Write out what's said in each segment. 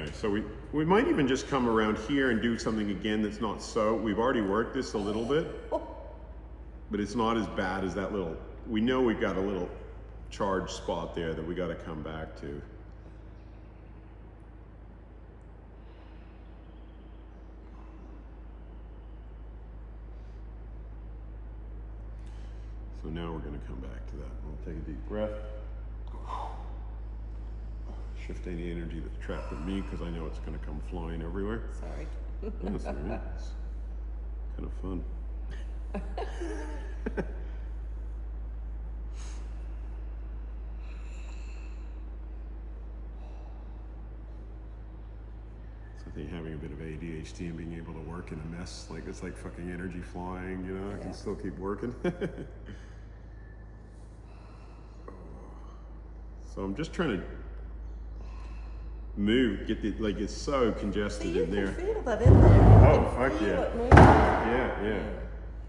Okay, so we might even just come around here and do something again that's not so, we've already worked this a little bit, but it's not as bad as that little, we know we've got a little charged spot there that we got to come back to. So now we're going to come back to that. We'll take a deep breath. Shift any energy that's trapped in me because I know it's going to come flying everywhere. Sorry. That's all right. It's kind of fun. So I think having a bit of ADHD and being able to work in a mess, like it's like fucking energy flying, you know, I can still keep working. So I'm just trying to move, get the, like it's so congested in there. You can feel that in there. Oh, fuck yeah. Yeah.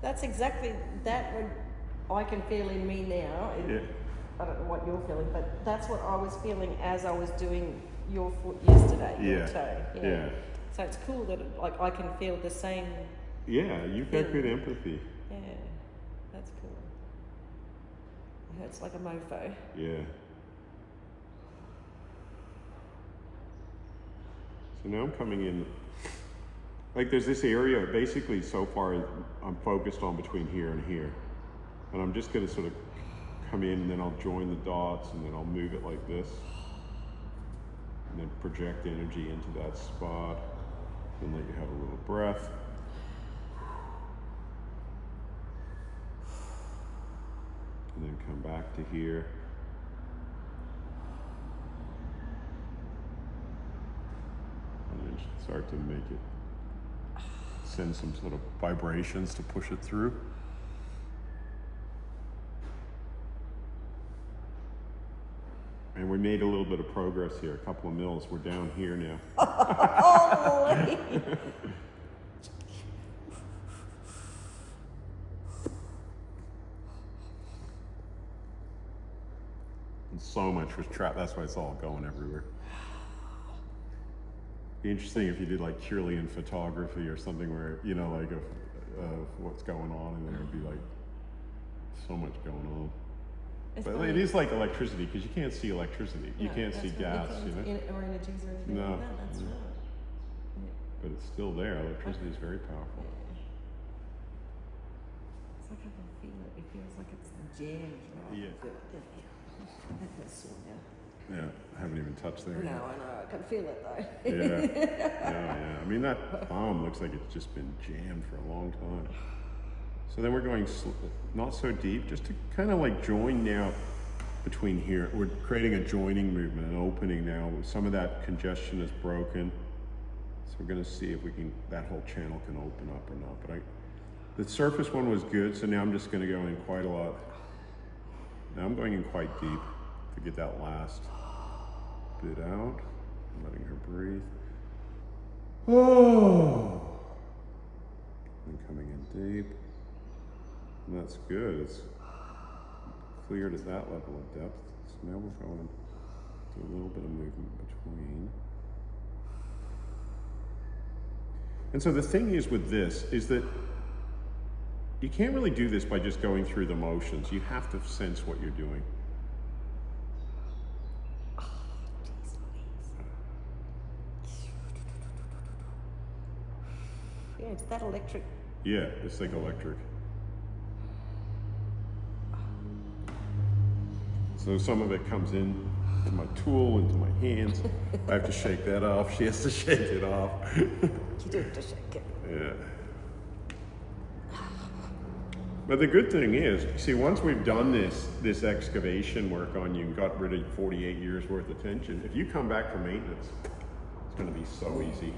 That's exactly that what I can feel in me now. Yeah. I don't know what you're feeling, but that's what I was feeling as I was doing your foot yesterday, your toe. Yeah. So it's cool that like I can feel the same. Yeah, you've got good empathy. Yeah, that's cool. It hurts like a mofo. Yeah. So now I'm coming in, like there's this area, basically so far I'm focused on between here and here. And I'm just gonna sort of come in and then I'll join the dots and then I'll move it like this. And then project energy into that spot and let you have a little breath. And then come back to here. And then start to make it, send some sort of vibrations to push it through. And we made a little bit of progress here, a couple of mils. We're down here now. Holy! And so much was trapped. That's why it's all going everywhere. Be interesting if you did like Kirlian photography or something where, you know, like of what's going on, and then there'd be like so much going on. But it is like electricity, because you can't see electricity. You can't see gas, you know? Or energies or anything. No. No, that's right. Yeah. But it's still there. Electricity is very powerful. It's like I can feel it. It feels like it's jammed. Right? Yeah. That feels sore now. Yeah, I haven't even touched there. No, I know. I can feel it though. Yeah. I mean, that palm looks like it's just been jammed for a long time. So then we're going not so deep, just to kind of like join now between here. We're creating a joining movement, an opening now. Some of that congestion is broken. So we're going to see if we can, that whole channel can open up or not. But the surface one was good, so now I'm just going to go in quite a lot. Now I'm going in quite deep to get that last bit out. I'm letting her breathe. Oh! And coming in deep. And that's good. It's cleared at that level of depth. So now we're going to a little bit of movement between. And so the thing is with this is that you can't really do this by just going through the motions. You have to sense what you're doing. Yeah, it's that electric. Yeah, it's like electric. So some of it comes in to my tool, into my hands. I have to shake that off. She has to shake it off. You do have to shake it. Yeah. But the good thing is, see, once we've done this excavation work on you and got rid of 48 years worth of tension, if you come back for maintenance, it's going to be so easy.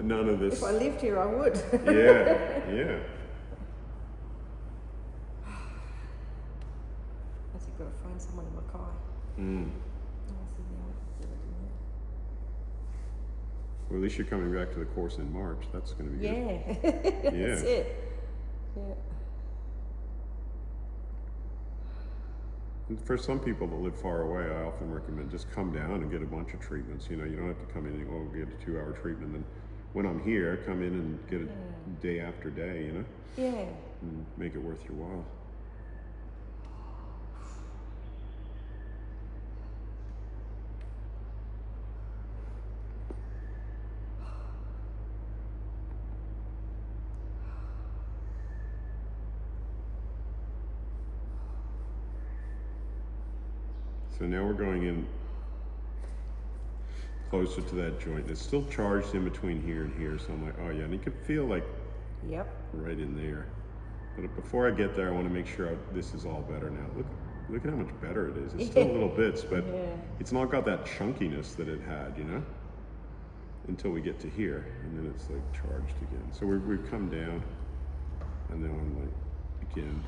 None of this. If I lived here, I would. Yeah. I've got to find someone in my car. Well, at least you're coming back to the course in March. That's going to be good. That's it. Yeah. And for some people that live far away, I often recommend just come down and get a bunch of treatments. You know, you don't have to come in and get a 2-hour treatment. And then when I'm here, come in and get it day after day, you know? Yeah. And make it worth your while. So now we're going in closer to that joint. It's still charged in between here and here, so I'm like, oh yeah, and you can feel like right in there. But before I get there, I want to make sure this is all better now. Look at how much better it is. It's still little bits, but it's not got that chunkiness that it had, you know, until we get to here, and then it's like charged again. So we've come down, and now I'm like, again.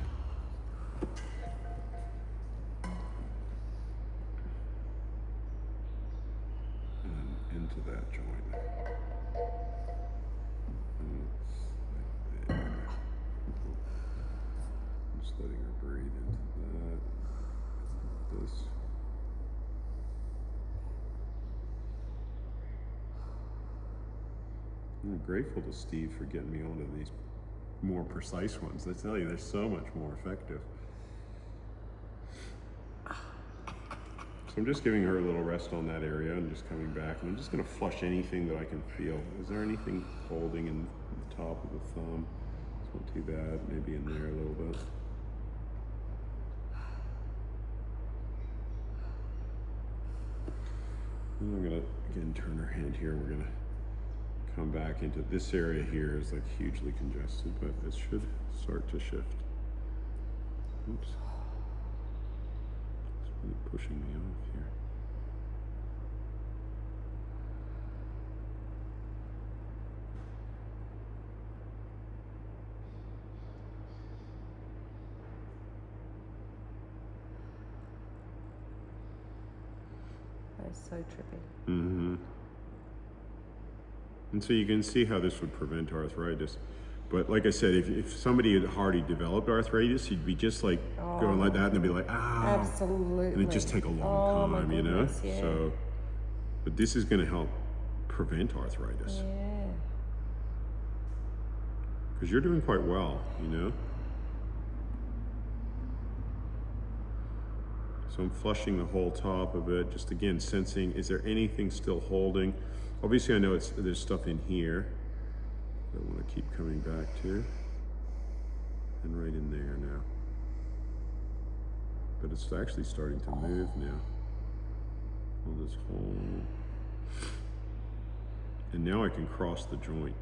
Into that joint. And it's like there. Just letting her breathe into that. This. I'm grateful to Steve for getting me onto these more precise ones. I tell you, they're so much more effective. So I'm just giving her a little rest on that area and just coming back, and I'm just going to flush anything that I can feel. Is there anything holding in the top of the thumb? It's not too bad. Maybe in there a little bit. And I'm going to, again, turn her hand here. We're going to come back into this area here is like hugely congested, but it should start to shift. Oops. Pushing me off here. That's so trippy. Mm-hmm. And so you can see how this would prevent arthritis. But like I said, if somebody had already developed arthritis, you'd be just like going like that, and they'd be like, "Ow!" Absolutely. And it'd just take a long time, you know. Yeah. So, but this is going to help prevent arthritis. Yeah. Because you're doing quite well, you know. So I'm flushing the whole top of it, just again sensing, is there anything still holding? Obviously, I know there's stuff in here that I want to keep coming back to, and right in there now. But it's actually starting to move now. All this whole, and now I can cross the joint.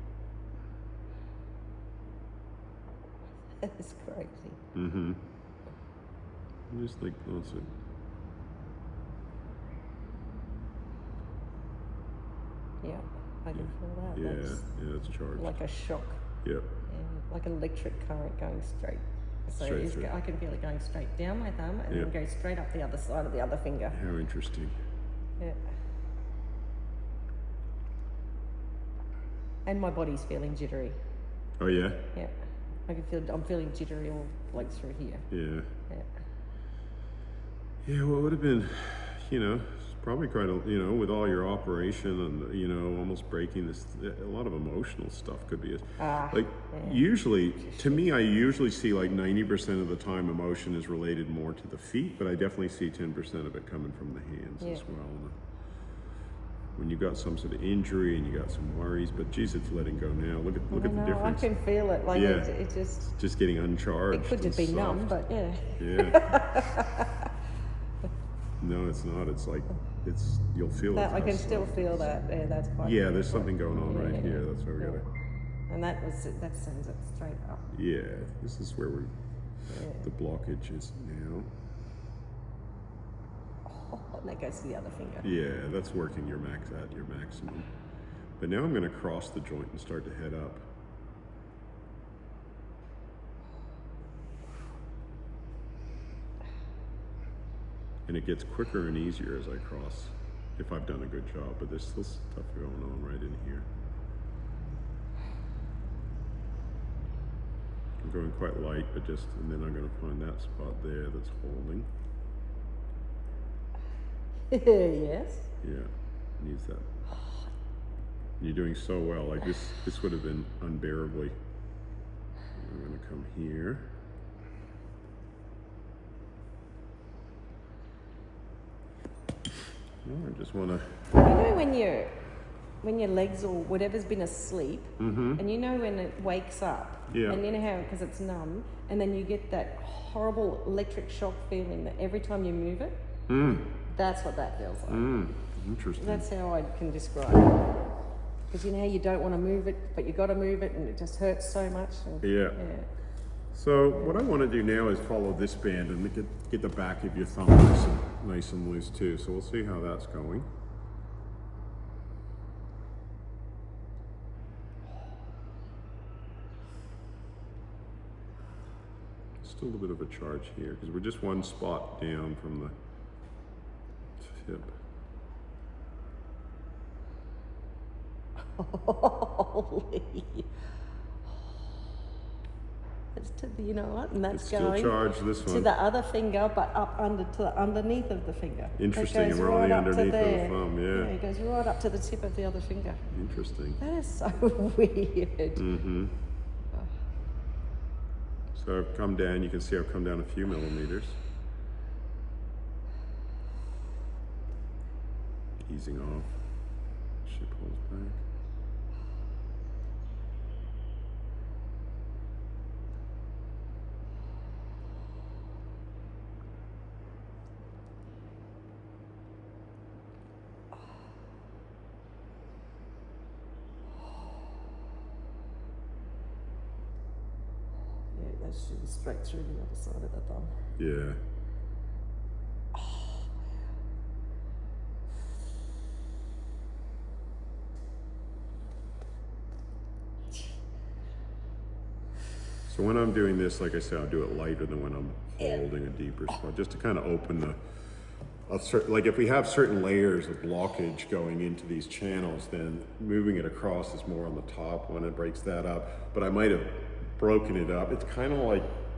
That's crazy. Mm-hmm. Just like lots of. Yeah, I can feel that. Yeah, That's it's charged. like a shock. Yep. Yeah, like electric current going straight. So Straight through. I can feel it going straight down my thumb and Yep. then go straight up the other side of the other finger. How interesting. Yeah. And my body's feeling jittery. Oh yeah. Yeah. I'm feeling jittery all like through here. Yeah. Yeah. Yeah. Well, it would have been, you know, probably quite a, you know, with all your operation and, you know, almost breaking this, a lot of emotional stuff could be like usually to me, I usually see like 90% of the time emotion is related more to the feet, but I definitely see 10% of it coming from the hands as well. And when you got some sort of injury and you got some worries, but geez, it's letting go now. Look at the difference. I can feel it. Like it just getting uncharged. It could just be numb, but yeah. Yeah. No, it's not. It's like you'll feel that it. I can still feel that. Yeah, that's quite. Yeah, there's something going on right here. That's where we gotta. And that sends it straight up. Yeah, this is where the blockage is now. Oh, and that goes to the other finger. Yeah, that's working your maximum. But now I'm going to cross the joint and start to head up. And it gets quicker and easier as I cross, if I've done a good job. But there's still stuff going on right in here. I'm going quite light, but and then I'm going to find that spot there that's holding. Yes. Yeah, needs that. You're doing so well. Like this would have been unbearably. I'm gonna come here. I just wanna. You know when your legs or whatever's been asleep, and you know when it wakes up, Yeah. and you know how because it's numb, and then you get that horrible electric shock feeling that every time you move it, that's what that feels like. Interesting. That's how I can describe it. Because you know how you don't want to move it, but you got to move it, and it just hurts so much. And, Yeah. So what I want to do now is follow this band and get the back of your thumb nice and loose too. So we'll see how that's going. Still a bit of a charge here because we're just one spot down from the tip. Holy. It's to the, you know what, and that's It's still going charged, this to one. the other finger, but up under to the underneath of the finger. Interesting, It goes and we're right only up to underneath of the there. thumb, yeah. It goes right up to the tip of the other finger. Interesting. That is so weird. So I've come down, you can see I've come down a few millimeters. Easing off. She pulls back. Yeah, it goes straight through the other side of the thumb. Yeah. So when I'm doing this, like I said, I'll do it lighter than when I'm holding a deeper spot, just to kind of open like if we have certain layers of blockage going into these channels, then moving it across is more on the top when it breaks that up. But I might have broken it up. It's kind of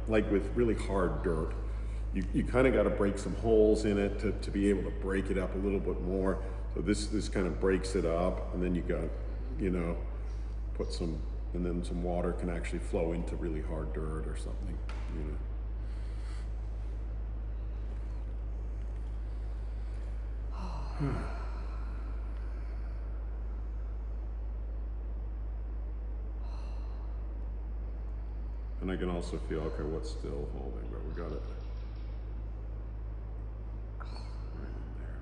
like with really hard dirt. You kind of got to break some holes in it to be able to break it up a little bit more. So this kind of breaks it up, and then you got, put some, and then some water can actually flow into really hard dirt or something, And I can also feel, okay, what's still holding, but we got it right in there.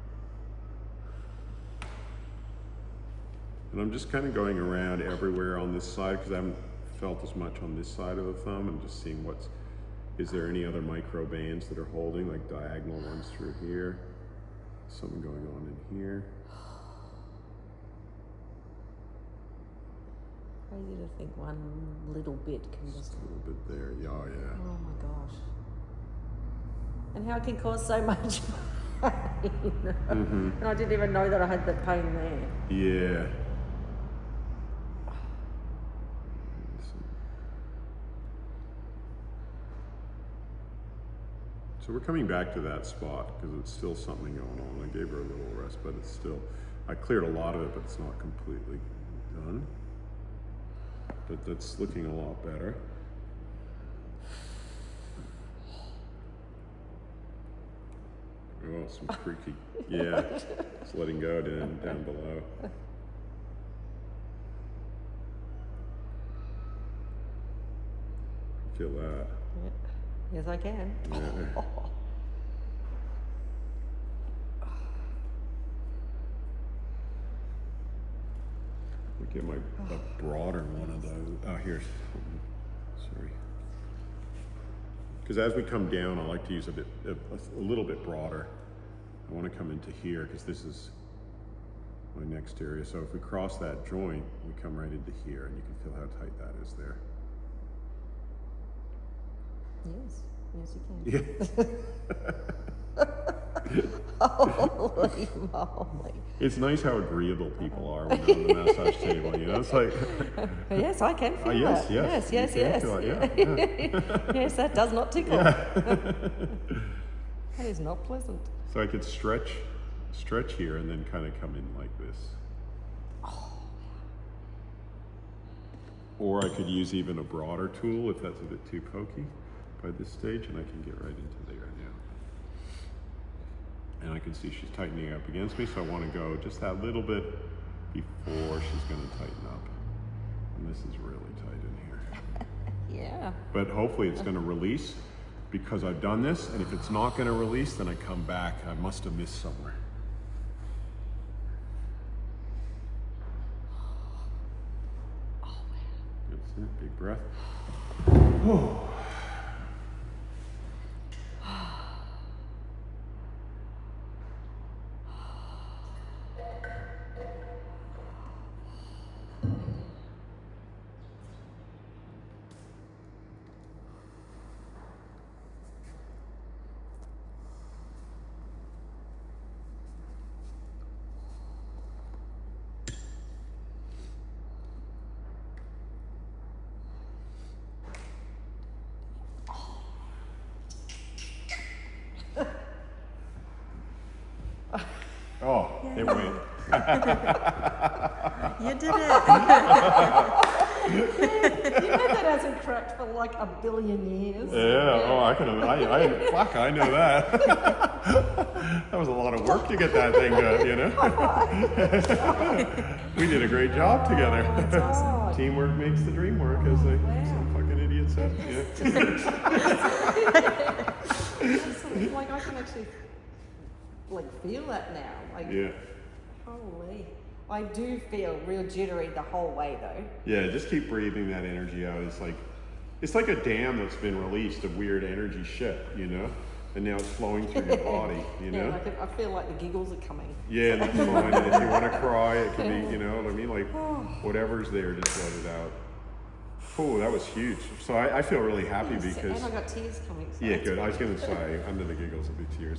And I'm just kind of going around everywhere on this side because I haven't felt as much on this side of the thumb, and just seeing is there any other micro bands that are holding, like diagonal ones through here? Something going on in here. Crazy to think one little bit can just. A little bit there, yeah, oh, yeah. Oh my gosh. And how it can cause so much pain. And I didn't even know that I had the pain there. Yeah. So we're coming back to that spot because it's still something going on. I gave her a little rest, but it's still, I cleared a lot of it, but it's not completely done. But that's looking a lot better. Oh, some creaky, yeah, it's letting go down below. Feel that. Yeah. Yes, I can. Yeah. Let me get a broader one of those. Oh, here. Sorry. Because as we come down, I like to use a little bit broader. I want to come into here because this is my next area. So if we cross that joint, we come right into here, and you can feel how tight that is there. Yes, you can. Yeah. Holy moly. It's nice how agreeable people are when they're on the massage table, It's like... Yes, I can feel yes, that. yes. Yes. You can feel it, yeah. Yes, that does not tickle. Yeah. That is not pleasant. So I could stretch stretch here and then kind of come in like this. Or I could use even a broader tool if that's a bit too pokey by this stage, and I can get right into there now. And I can see she's tightening up against me, so I want to go just that little bit before she's going to tighten up. And this is really tight in here. Yeah. But hopefully it's going to release because I've done this, and if it's not going to release, then I come back. I must have missed somewhere. That's it, big breath. Oh. Oh, it went. You did it. You know that hasn't cracked for like a billion years. Yeah, oh, I know that. That was a lot of work to get that thing done, you know? We did a great job together. God. Teamwork makes the dream work, as some fucking idiot said. Yeah. Like I can actually like feel that now. Like, Yeah. holy. I do feel real jittery the whole way though. Yeah, just keep breathing that energy out. It's like a dam that's been released of weird energy shit, you know? And now it's flowing through your body, you know? Yeah, like I feel like the giggles are coming. Yeah, that's fine. And if you want to cry, it can be, you know what I mean? Like, whatever's there, just let it out. Oh, that was huge. So I feel really happy because... And I got tears coming. So Yeah, good. I was going to say, under the giggles, it'll be tears.